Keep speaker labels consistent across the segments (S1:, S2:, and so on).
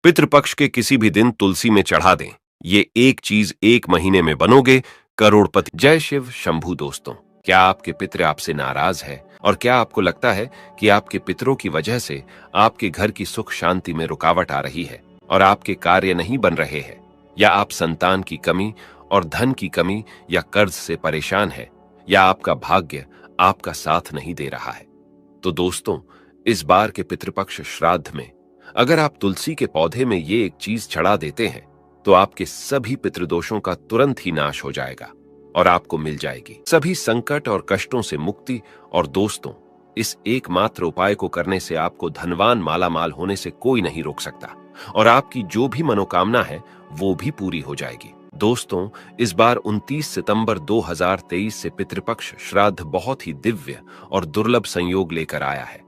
S1: पितृपक्ष के किसी भी दिन तुलसी में चढ़ा दें। ये एक चीज 1 महीने में बनोगे करोड़पति। जय शिव शंभू। दोस्तों, क्या आपके पितृ आपसे नाराज है और क्या आपको लगता है कि आपके पितरों की वजह से आपके घर की सुख शांति में रुकावट आ रही है और आपके कार्य नहीं बन रहे हैं, या आप संतान की कमी और धन की कमी या कर्ज से परेशान है, या आपका भाग्य आपका साथ नहीं दे रहा है? तो दोस्तों, इस बार के पितृपक्ष श्राद्ध में अगर आप तुलसी के पौधे में ये एक चीज चढ़ा देते हैं तो आपके सभी पितृदोषों का तुरंत ही नाश हो जाएगा और आपको मिल जाएगी सभी संकट और कष्टों से मुक्ति। और दोस्तों, इस एकमात्र उपाय को करने से आपको धनवान मालामाल होने से कोई नहीं रोक सकता और आपकी जो भी मनोकामना है वो भी पूरी हो जाएगी। दोस्तों, इस बार 29 सितंबर 2023 से पितृपक्ष श्राद्ध बहुत ही दिव्य और दुर्लभ संयोग लेकर आया है।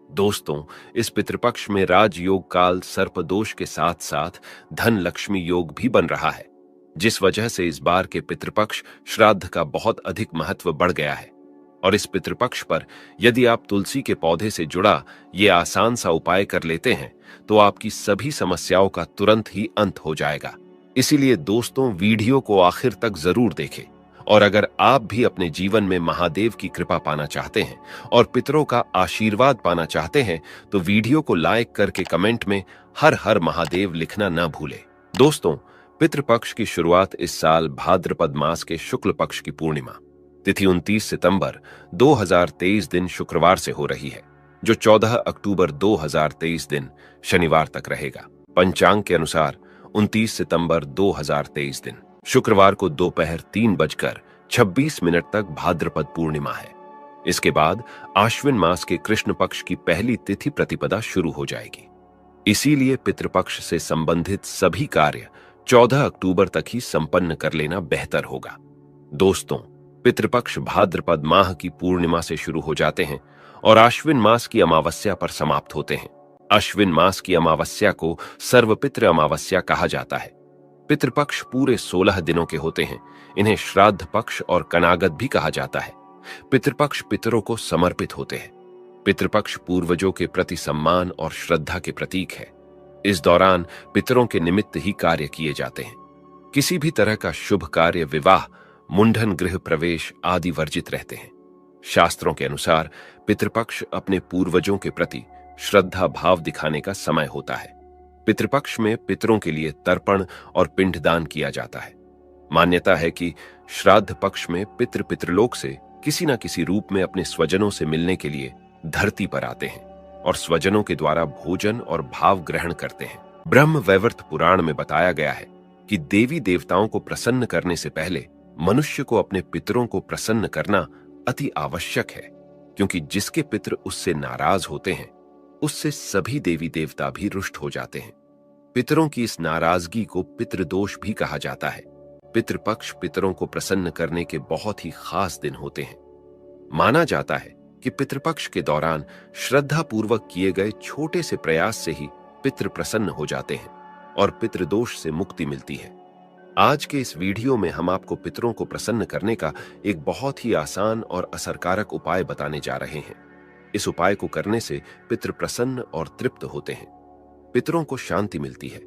S1: दोस्तों, इस पितृपक्ष में राजयोग काल सर्पदोष के साथ साथ धन लक्ष्मी योग भी बन रहा है, जिस वजह से इस बार के पितृपक्ष श्राद्ध का बहुत अधिक महत्व बढ़ गया है। और इस पितृपक्ष पर यदि आप तुलसी के पौधे से जुड़ा ये आसान सा उपाय कर लेते हैं तो आपकी सभी समस्याओं का तुरंत ही अंत हो जाएगा। इसीलिए दोस्तों, वीडियो को आखिर तक जरूर देखें। और अगर आप भी अपने जीवन में महादेव की कृपा पाना चाहते हैं और पितरों का आशीर्वाद पाना चाहते हैं तो वीडियो को लाइक करके कमेंट में हर हर महादेव लिखना ना भूलें। दोस्तों, पितृपक्ष की शुरुआत इस साल भाद्रपद मास के शुक्ल पक्ष की पूर्णिमा तिथि 29 सितंबर 2023 दिन शुक्रवार से हो रही है, जो 14 अक्टूबर 2023 दिन शनिवार तक रहेगा। पंचांग के अनुसार 29 सितंबर 2023 दिन शुक्रवार को दोपहर 3:26 तक भाद्रपद पूर्णिमा है। इसके बाद आश्विन मास के कृष्ण पक्ष की पहली तिथि प्रतिपदा शुरू हो जाएगी। इसीलिए पितृपक्ष से संबंधित सभी कार्य 14 अक्टूबर तक ही संपन्न कर लेना बेहतर होगा। दोस्तों, पितृपक्ष भाद्रपद माह की पूर्णिमा से शुरू हो जाते हैं और आश्विन मास की अमावस्या पर समाप्त होते हैं। अश्विन मास की अमावस्या को सर्वपितृ अमावस्या कहा जाता है। पितृपक्ष पूरे 16 दिनों के होते हैं। इन्हें श्राद्ध पक्ष और कनागत भी कहा जाता है। पितृपक्ष पितरों को समर्पित होते हैं। पितृपक्ष पूर्वजों के प्रति सम्मान और श्रद्धा के प्रतीक है। इस दौरान पितरों के निमित्त ही कार्य किए जाते हैं। किसी भी तरह का शुभ कार्य, विवाह, मुंडन, गृह प्रवेश आदि वर्जित रहते हैं। शास्त्रों के अनुसार पितृपक्ष अपने पूर्वजों के प्रति श्रद्धा भाव दिखाने का समय होता है। पितृपक्ष में पितरों के लिए तर्पण और पिंडदान किया जाता है। मान्यता है कि श्राद्ध पक्ष में पितृलोक से किसी न किसी रूप में अपने स्वजनों से मिलने के लिए धरती पर आते हैं और स्वजनों के द्वारा भोजन और भाव ग्रहण करते हैं। ब्रह्म वैवर्त पुराण में बताया गया है कि देवी देवताओं को प्रसन्न करने से पहले मनुष्य को अपने पितरों को प्रसन्न करना अति आवश्यक है, क्योंकि जिसके पितर उससे नाराज होते हैं उससे सभी देवी देवता भी रुष्ट हो जाते हैं। पितरों की इस नाराजगी को पितृदोष भी कहा जाता है। पितृपक्ष पितरों को प्रसन्न करने के बहुत ही खास दिन होते हैं। माना जाता है कि पितृपक्ष के दौरान श्रद्धा पूर्वक किए गए छोटे से प्रयास से ही पितृ प्रसन्न हो जाते हैं और पितृदोष से मुक्ति मिलती है। आज के इस वीडियो में हम आपको पितरों को प्रसन्न करने का एक बहुत ही आसान और असरकारक उपाय बताने जा रहे हैं। इस उपाय को करने से पितृ प्रसन्न और तृप्त होते हैं। पितरों को शांति मिलती है।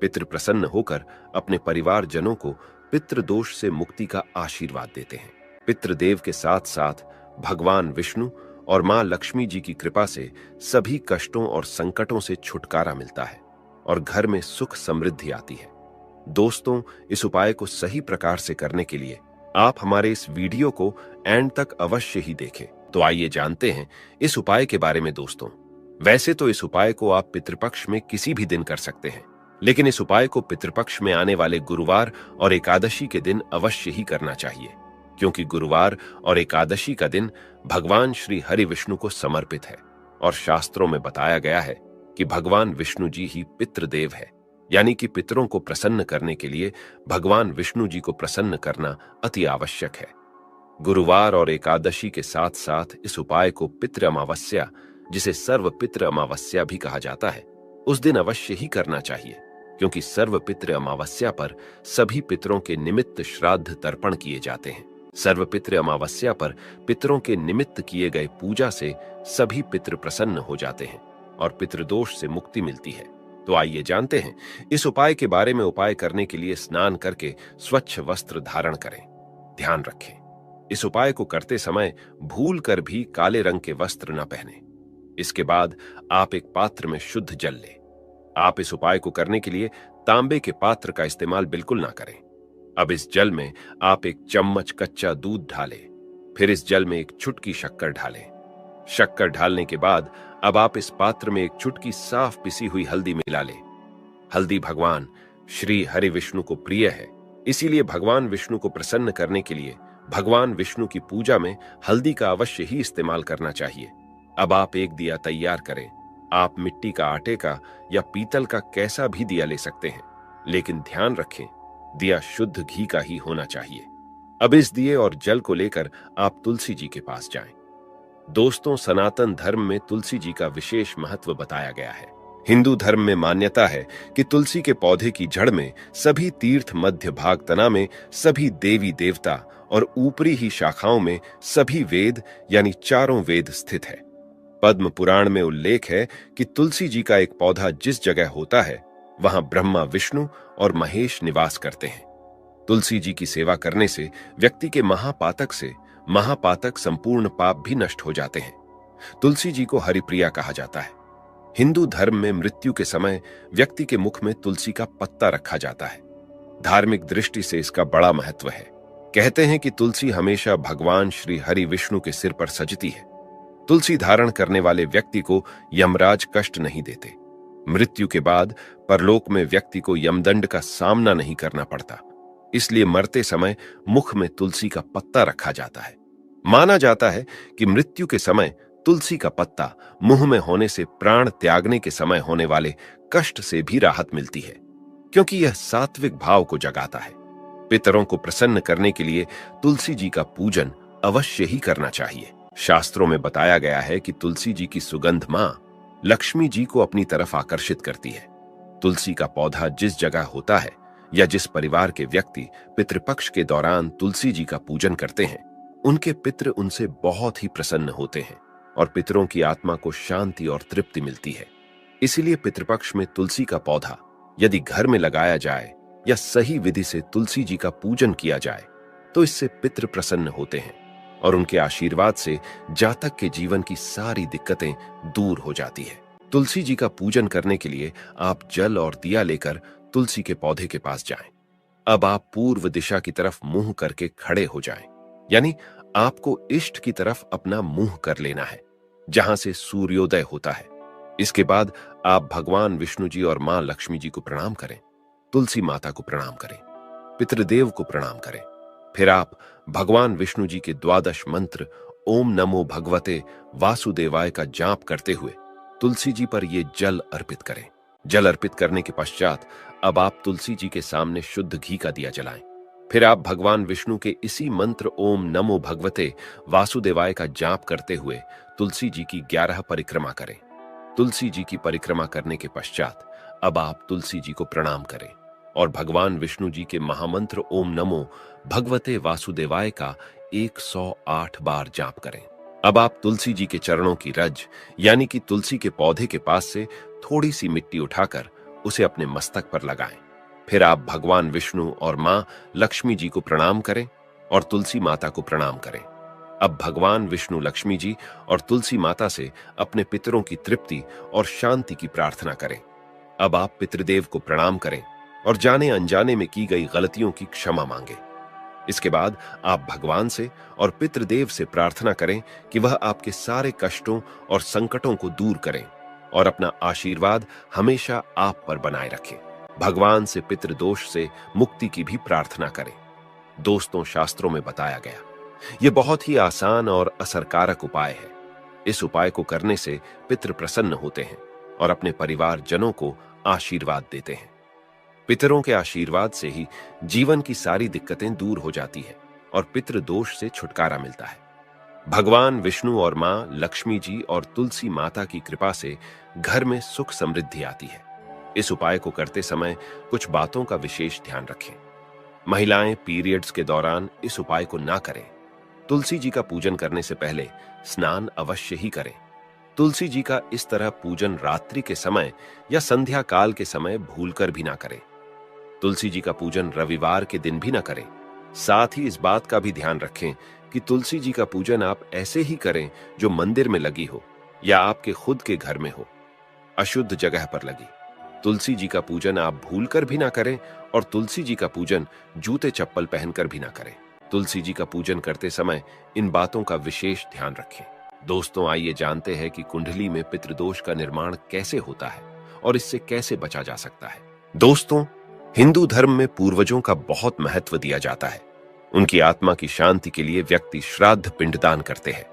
S1: पितृ प्रसन्न होकर अपने परिवार जनों को पितृदोष से मुक्ति का आशीर्वाद देते हैं। पितृदेव के साथ साथ भगवान विष्णु और मां लक्ष्मी जी की कृपा से सभी कष्टों और संकटों से छुटकारा मिलता है और घर में सुख समृद्धि आती है। दोस्तों, इस उपाय को सही प्रकार से करने के लिए आप हमारे इस वीडियो को एंड तक अवश्य ही देखें। तो आइए जानते हैं इस उपाय के बारे में। दोस्तों, वैसे तो इस उपाय को आप पितृपक्ष में किसी भी दिन कर सकते हैं, लेकिन इस उपाय को पितृपक्ष में आने वाले गुरुवार और एकादशी के दिन अवश्य ही करना चाहिए, क्योंकि गुरुवार और एकादशी का दिन भगवान श्री हरि विष्णु को समर्पित है और शास्त्रों में बताया गया है कि भगवान विष्णु जी ही पितृदेव है, यानी कि पितरों को प्रसन्न करने के लिए भगवान विष्णु जी को प्रसन्न करना अति आवश्यक है। गुरुवार और एकादशी के साथ साथ इस उपाय को पितृ अमावस्या, जिसे सर्व पितृ अमावस्या भी कहा जाता है, उस दिन अवश्य ही करना चाहिए, क्योंकि सर्व पितृ अमावस्या पर सभी पितरों के निमित्त श्राद्ध तर्पण किए जाते हैं। सर्व पितृ अमावस्या पर पितरों के निमित्त किए गए पूजा से सभी पितृ प्रसन्न हो जाते हैं और पितृदोष से मुक्ति मिलती है। तो आइए जानते हैं इस उपाय के बारे में। उपाय करने के लिए स्नान करके स्वच्छ वस्त्र धारण करें। ध्यान रखें, इस उपाय को करते समय भूल कर भी काले रंग के वस्त्र न पहने। इसके बाद आप एक पात्र में शुद्ध जल लें। आप इस उपाय को करने के लिए तांबे के पात्र का इस्तेमाल बिल्कुल ना करें। अब इस जल में आप एक चम्मच कच्चा दूध डालें। फिर इस जल में एक चुटकी शक्कर डालें। शक्कर डालने के बाद अब आप इस पात्र में एक चुटकी साफ पिसी हुई हल्दी मिला लें। हल्दी भगवान श्री हरि विष्णु को प्रिय है, इसीलिए भगवान विष्णु को प्रसन्न करने के लिए भगवान विष्णु की पूजा में हल्दी का अवश्य ही इस्तेमाल करना चाहिए। अब आप एक दिया तैयार करें। आप मिट्टी का, आटे का या पीतल का कैसा भी दिया ले सकते हैं, लेकिन ध्यान रखें दिया शुद्ध घी का ही होना चाहिए। अब इस दिए और जल को लेकर आप तुलसी जी के पास जाएं। दोस्तों, सनातन धर्म में तुलसी जी का विशेष महत्व बताया गया है। हिंदू धर्म में मान्यता है कि तुलसी के पौधे की जड़ में सभी तीर्थ, मध्य भाग तना में सभी देवी देवता और ऊपरी ही शाखाओं में सभी वेद यानी चारों वेद स्थित है। पद्म पुराण में उल्लेख है कि तुलसी जी का एक पौधा जिस जगह होता है वहां ब्रह्मा, विष्णु और महेश निवास करते हैं। तुलसी जी की सेवा करने से व्यक्ति के महापातक संपूर्ण पाप भी नष्ट हो जाते हैं। तुलसी जी को हरिप्रिया कहा जाता है। हिंदू धर्म में मृत्यु के समय व्यक्ति के मुख में तुलसी का पत्ता रखा जाता है। धार्मिक दृष्टि से इसका बड़ा महत्व है। कहते हैं कि तुलसी हमेशा भगवान श्री हरि विष्णु के सिर पर सजती है। तुलसी धारण करने वाले व्यक्ति को यमराज कष्ट नहीं देते। मृत्यु के बाद परलोक में व्यक्ति को यमदंड का सामना नहीं करना पड़ता, इसलिए मरते समय मुख में तुलसी का पत्ता रखा जाता है। माना जाता है कि मृत्यु के समय तुलसी का पत्ता मुंह में होने से प्राण त्यागने के समय होने वाले कष्ट से भी राहत मिलती है, क्योंकि यह सात्विक भाव को जगाता है। पितरों को प्रसन्न करने के लिए तुलसी जी का पूजन अवश्य ही करना चाहिए। शास्त्रों में बताया गया है कि तुलसी जी की सुगंध मां लक्ष्मी जी को अपनी तरफ आकर्षित करती है। तुलसी का पौधा जिस जगह होता है या जिस परिवार के व्यक्ति पितृपक्ष के दौरान तुलसी जी का पूजन करते हैं, उनके पितृ उनसे बहुत ही प्रसन्न होते हैं और पितरों की आत्मा को शांति और तृप्ति मिलती है। इसीलिए पितृपक्ष में तुलसी का पौधा यदि घर में लगाया जाए या सही विधि से तुलसी जी का पूजन किया जाए तो इससे पितृ प्रसन्न होते हैं और उनके आशीर्वाद से जातक के जीवन की सारी दिक्कतें दूर हो जाती है। तुलसी जी का पूजन करने के लिए आप जल और दिया लेकर तुलसी के पौधे के पास जाएं। अब आप पूर्व दिशा की तरफ मुंह करके खड़े हो जाएं, यानी आपको इष्ट की तरफ अपना मुंह कर लेना है, जहां से सूर्योदय होता है। इसके बाद आप भगवान विष्णु जी और मां लक्ष्मी जी को प्रणाम करें, तुलसी माता को प्रणाम करें, पितृदेव को प्रणाम करें। फिर आप भगवान विष्णु जी के 12 मंत्र ओम नमो भगवते वासुदेवाय का जाप करते हुए तुलसी जी पर यह जल अर्पित करें। जल अर्पित करने के पश्चात अब आप तुलसी जी के सामने शुद्ध घी का दिया जलाएं। फिर आप भगवान विष्णु के इसी मंत्र ओम नमो भगवते वासुदेवाय का जाप करते हुए तुलसी जी की 11 परिक्रमा करें। तुलसी जी की परिक्रमा करने के पश्चात अब आप तुलसी जी को प्रणाम करें और भगवान विष्णु जी के महामंत्र ओम नमो भगवते वासुदेवाय का 108 बार जाप करें। अब आप तुलसी जी के चरणों की रज यानी कि तुलसी के पौधे के पास से थोड़ी सी मिट्टी उठाकर उसे अपने मस्तक पर लगाएं। फिर आप भगवान विष्णु और मां लक्ष्मी जी को प्रणाम करें और तुलसी माता को प्रणाम करें। अब भगवान विष्णु, लक्ष्मी जी और तुलसी माता से अपने पितरों की तृप्ति और शांति की प्रार्थना करें। अब आप पितृदेव को प्रणाम करें और जाने अनजाने में की गई गलतियों की क्षमा मांगे। इसके बाद आप भगवान से और पितृदेव से प्रार्थना करें कि वह आपके सारे कष्टों और संकटों को दूर करें और अपना आशीर्वाद हमेशा आप पर बनाए रखें। भगवान से पितृदोष से मुक्ति की भी प्रार्थना करें। दोस्तों, शास्त्रों में बताया गया यह बहुत ही आसान और असरकारक उपाय है। इस उपाय को करने से पितृ प्रसन्न होते हैं और अपने परिवारजनों को आशीर्वाद देते हैं। पितरों के आशीर्वाद से ही जीवन की सारी दिक्कतें दूर हो जाती है और पितृदोष से छुटकारा मिलता है। भगवान विष्णु और मां लक्ष्मी जी और तुलसी माता की कृपा से घर में सुख समृद्धि आती है। इस उपाय को करते समय कुछ बातों का विशेष ध्यान रखें। महिलाएं पीरियड्स के दौरान इस उपाय को ना करें। तुलसी जी का पूजन करने से पहले स्नान अवश्य ही करें। तुलसी जी का इस तरह पूजन रात्रि के समय या संध्या काल के समय भूलकर भी ना करें। तुलसी जी का पूजन रविवार के दिन भी ना करें। साथ ही इस बात का भी ध्यान रखें कि तुलसी जी का पूजन आप ऐसे ही करें जो मंदिर में लगी हो या आपके खुद के घर में हो, अशुद्ध जगह पर लगी। तुलसी जी का पूजन आप भूलकर भी ना करें और तुलसी जी का पूजन जूते चप्पल पहनकर भी ना करें। तुलसी जी का पूजन करते समय इन बातों का विशेष ध्यान रखें। दोस्तों, आइए जानते हैं कि कुंडली में पितृदोष का निर्माण कैसे होता है और इससे कैसे बचा जा सकता है। दोस्तों, हिंदू धर्म में पूर्वजों का बहुत महत्व दिया जाता है। उनकी आत्मा की शांति के लिए व्यक्ति श्राद्ध पिंडदान करते हैं।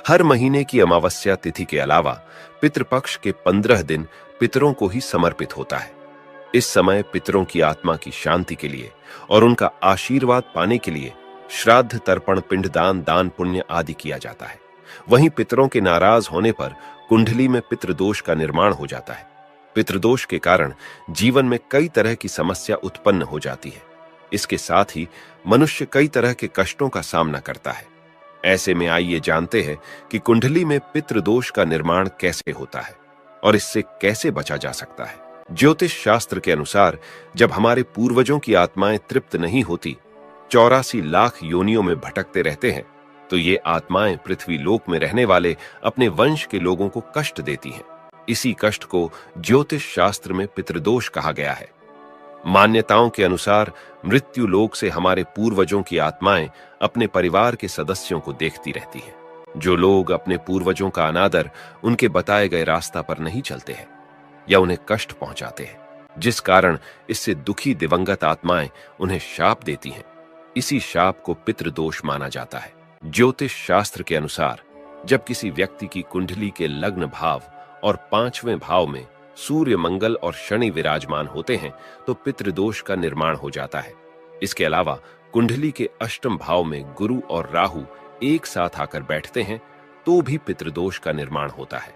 S1: हर महीने की अमावस्या तिथि के अलावा पितृपक्ष के 15 दिन पितरों को ही समर्पित होता है। इस समय पितरों की आत्मा की शांति के लिए और उनका आशीर्वाद पाने के लिए श्राद्ध, तर्पण, पिंडदान, दान पुण्य आदि किया जाता है। वहीं पितरों के नाराज होने पर कुंडली में पितृदोष का निर्माण हो जाता है। पितृदोष के कारण जीवन में कई तरह की समस्या उत्पन्न हो जाती है। इसके साथ ही मनुष्य कई तरह के कष्टों का सामना करता है। ऐसे में आइए जानते हैं कि कुंडली में पितृदोष का निर्माण कैसे होता है और इससे कैसे बचा जा सकता है। ज्योतिष शास्त्र के अनुसार जब हमारे पूर्वजों की आत्माएं तृप्त नहीं होती, 84 लाख योनियों में भटकते रहते हैं, तो ये आत्माएं पृथ्वी लोक में रहने वाले अपने वंश के लोगों को कष्ट देती हैं। इसी कष्ट को ज्योतिष शास्त्र में पितृदोष कहा गया है। मान्यताओं के अनुसार मृत्यु लोक से हमारे पूर्वजों की आत्माएं अपने परिवार के सदस्यों को देखती रहती हैं। जो लोग अपने पूर्वजों का अनादर, उनके बताए गए रास्ता पर नहीं चलते हैं या उन्हें कष्ट पहुंचाते हैं, जिस कारण इससे दुखी दिवंगत आत्माएं उन्हें शाप देती हैं, इसी शाप को पितृदोष माना जाता है। ज्योतिष शास्त्र के अनुसार जब किसी व्यक्ति की कुंडली के लग्न भाव और 5वें भाव में सूर्य, मंगल और शनि विराजमान होते हैं तो पितृदोष का निर्माण हो जाता है। इसके अलावा कुंडली के अष्टम भाव में गुरु और राहु एक साथ आकर बैठते हैं तो भी पितृदोष का निर्माण होता है।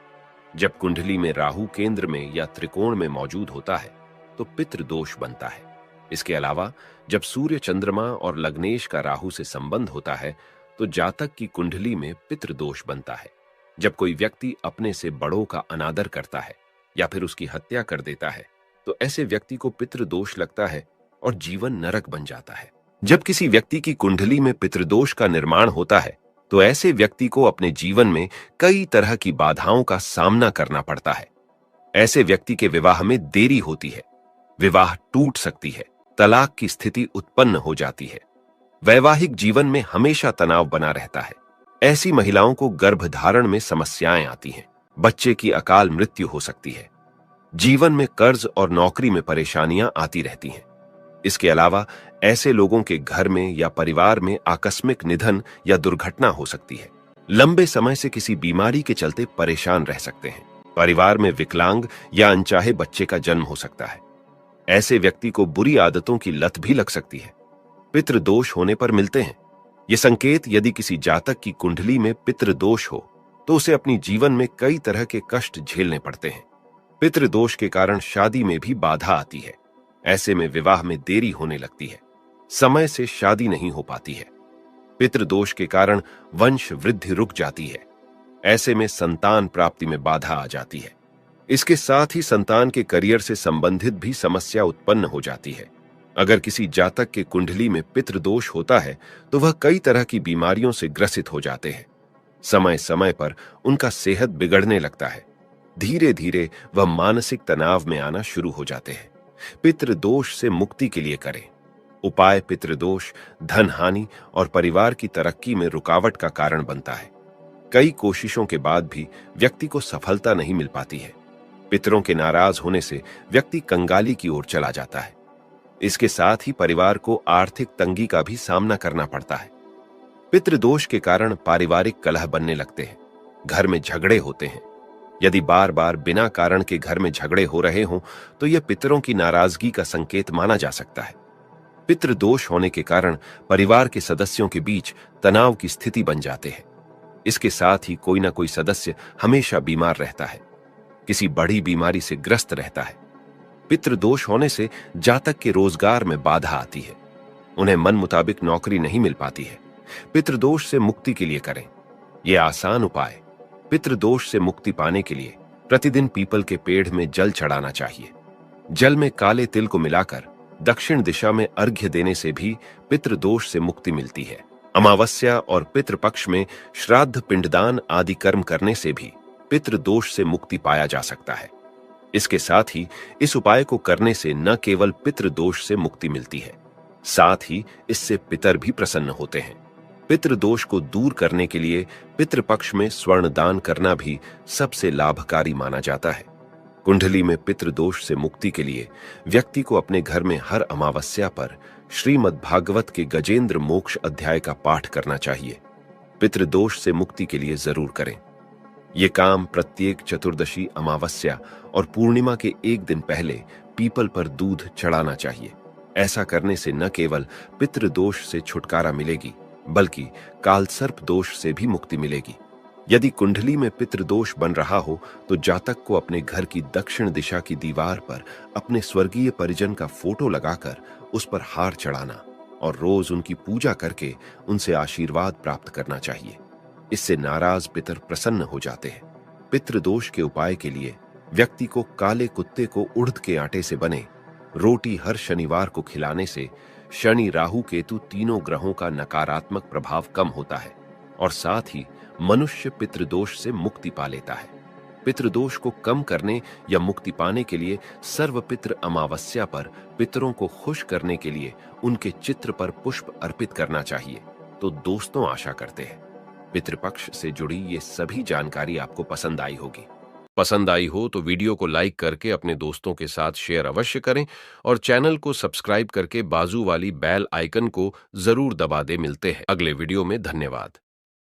S1: जब कुंडली में राहु केंद्र में या त्रिकोण में मौजूद होता है तो पितृदोष बनता है। इसके अलावा जब सूर्य, चंद्रमा और लग्नेश का राहु से संबंध होता है तो जातक की कुंडली में पितृदोष बनता है। जब कोई व्यक्ति अपने से बड़ों का अनादर करता है या फिर उसकी हत्या कर देता है तो ऐसे व्यक्ति को पितृदोष लगता है और जीवन नरक बन जाता है। जब किसी व्यक्ति की कुंडली में पितृदोष का निर्माण होता है तो ऐसे व्यक्ति को अपने जीवन में कई तरह की बाधाओं का सामना करना पड़ता है। ऐसे व्यक्ति के विवाह में देरी होती है, विवाह टूट सकती है, तलाक की स्थिति उत्पन्न हो जाती है, वैवाहिक जीवन में हमेशा तनाव बना रहता है। ऐसी महिलाओं को गर्भधारण में समस्याएं आती हैं, बच्चे की अकाल मृत्यु हो सकती है, जीवन में कर्ज और नौकरी में परेशानियां आती रहती हैं। इसके अलावा ऐसे लोगों के घर में या परिवार में आकस्मिक निधन या दुर्घटना हो सकती है। लंबे समय से किसी बीमारी के चलते परेशान रह सकते हैं। परिवार में विकलांग या अनचाहे बच्चे का जन्म हो सकता है। ऐसे व्यक्ति को बुरी आदतों की लत भी लग सकती है। पितृदोष होने पर मिलते हैं ये संकेत। यदि किसी जातक की कुंडली में पितृदोष हो तो उसे अपनी जीवन में कई तरह के कष्ट झेलने पड़ते हैं। पितृदोष के कारण शादी में भी बाधा आती है। ऐसे में विवाह में देरी होने लगती है, समय से शादी नहीं हो पाती है। पितृदोष के कारण वंश वृद्धि रुक जाती है। ऐसे में संतान प्राप्ति में बाधा आ जाती है। इसके साथ ही संतान के करियर से संबंधित भी समस्या उत्पन्न हो जाती है। अगर किसी जातक के कुंडली में पितृदोष होता है तो वह कई तरह की बीमारियों से ग्रसित हो जाते हैं। समय समय पर उनका सेहत बिगड़ने लगता है। धीरे धीरे वह मानसिक तनाव में आना शुरू हो जाते हैं। पितृदोष से मुक्ति के लिए करें उपाय। पितृदोष धन हानि और परिवार की तरक्की में रुकावट का कारण बनता है। कई कोशिशों के बाद भी व्यक्ति को सफलता नहीं मिल पाती है। पितरों के नाराज होने से व्यक्ति कंगाली की ओर चला जाता है। इसके साथ ही परिवार को आर्थिक तंगी का भी सामना करना पड़ता है। पितृदोष के कारण पारिवारिक कलह बनने लगते हैं, घर में झगड़े होते हैं। यदि बार बार बिना कारण के घर में झगड़े हो रहे हों तो यह पितरों की नाराजगी का संकेत माना जा सकता है। पितृदोष होने के कारण परिवार के सदस्यों के बीच तनाव की स्थिति बन जाते हैं। इसके साथ ही कोई ना कोई सदस्य हमेशा बीमार रहता है, किसी बड़ी बीमारी से ग्रस्त रहता है। पितृदोष होने से जातक के रोजगार में बाधा आती है, उन्हें मन मुताबिक नौकरी नहीं मिल पाती है। पितृदोष से मुक्ति के लिए करें ये आसान उपाय। पितृदोष से मुक्ति पाने के लिए प्रतिदिन पीपल के पेड़ में जल चढ़ाना चाहिए। जल में काले तिल को मिलाकर दक्षिण दिशा में अर्घ्य देने से भी पितृदोष से मुक्ति मिलती है। अमावस्या और पितृपक्ष में श्राद्ध, पिंडदान आदि कर्म करने से भी पितृदोष से मुक्ति पाया जा सकता है। इसके साथ ही इस उपाय को करने से न केवल पितृदोष से मुक्ति मिलती है, साथ ही इससे पितर भी प्रसन्न होते हैं। पितृदोष को दूर करने के लिए पितृपक्ष में स्वर्ण दान करना भी सबसे लाभकारी माना जाता है। कुंडली में पितृदोष से मुक्ति के लिए व्यक्ति को अपने घर में हर अमावस्या पर श्रीमद् भागवत के गजेंद्र मोक्ष अध्याय का पाठ करना चाहिए। पितृदोष से मुक्ति के लिए जरूर करें। ये काम प्रत्येक चतुर्दशी, अमावस्या और पूर्णिमा के एक दिन पहले पीपल पर दूध चढ़ाना चाहिए। ऐसा करने से न केवल पितृदोष से छुटकारा मिलेगी, बल्कि कालसर्प दोष से भी मुक्ति मिलेगी। यदि कुंडली में पितृदोष बन रहा हो तो जातक को अपने घर की दक्षिण दिशा की दीवार पर अपने स्वर्गीय परिजन का फोटो लगाकर उस पर हार चढ़ाना और रोज उनकी पूजा करके उनसे आशीर्वाद प्राप्त करना चाहिए। इससे नाराज पितर प्रसन्न हो जाते हैं। पितृदोष के उपाय के लिए व्यक्ति को काले कुत्ते को उड़द के आटे से बने रोटी हर शनिवार को खिलाने से शनि, राहु, केतु तीनों ग्रहों का नकारात्मक प्रभाव कम होता है और साथ ही मनुष्य पितृदोष से मुक्ति पा लेता है। पितृदोष को कम करने या मुक्ति पाने के लिए सर्वपितृ अमावस्या पर पितरों को खुश करने के लिए उनके चित्र पर पुष्प अर्पित करना चाहिए। तो दोस्तों, आशा करते हैं पितृपक्ष से जुड़ी ये सभी जानकारी आपको पसंद आई होगी। पसंद आई हो तो वीडियो को लाइक करके अपने दोस्तों के साथ शेयर अवश्य करें और चैनल को सब्सक्राइब करके बाजू वाली बेल आइकन को जरूर दबा दें। मिलते हैं अगले वीडियो में। धन्यवाद।